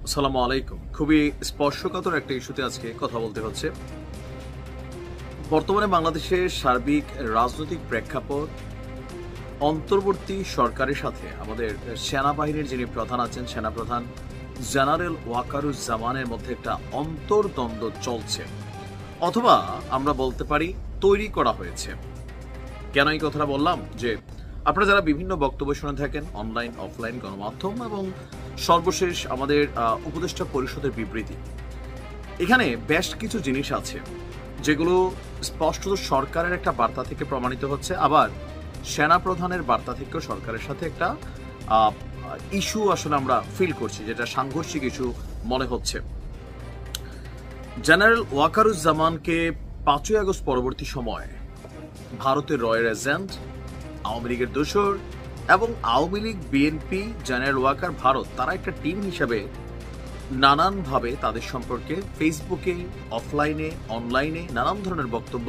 আসসালামু আলাইকুম। খুবই স্পর্শকাতর একটা ইস্যুতে আজকে কথা বলতে হচ্ছে। বর্তমানে বাংলাদেশের সার্বিক রাজনৈতিক প্রেক্ষাপট অন্তর্বর্তী সরকারের সাথে আমাদের সেনাবাহিনীর যিনি প্রধান আছেন, সেনাপ্রধান জেনারেল ওয়াকারুজ্জামানের মধ্যে একটা অন্তর্দ্বন্দ্ব চলছে, অথবা আমরা বলতে পারি তৈরি করা হয়েছে। কেন এই কথাটা বললাম? যে আপনারা যারা বিভিন্ন বক্তব্য শুনে থাকেন অনলাইন, অফলাইন, গণমাধ্যম এবং সর্বশেষ আমাদের উপদেষ্টা পরিষদের বিবৃতি, এখানে বেশ কিছু জিনিস আছে যেগুলো স্পষ্টত সরকারের একটা বার্তা থেকে প্রমাণিত হচ্ছে, আবার সেনা প্রধানের বার্তা থেকেও সরকারের সাথে একটা ইস্যু আসলে আমরা ফিল করছি, যেটা সাংঘর্ষিক ইস্যু মনে হচ্ছে। জেনারেল ওয়াকারুজ্জামানকে 5ই আগস্ট পরবর্তী সময় ভারতের রয়ের এজেন্ট, আওয়ামী লীগের দোসর এবং আওয়ামী লীগ, বিএনপি, জেনারেল ওয়াকার, ভারত, তারা একটা টিম হিসেবে নানানভাবে তাদের সম্পর্কে ফেসবুকে, অফলাইনে, অনলাইনে নানান ধরনের বক্তব্য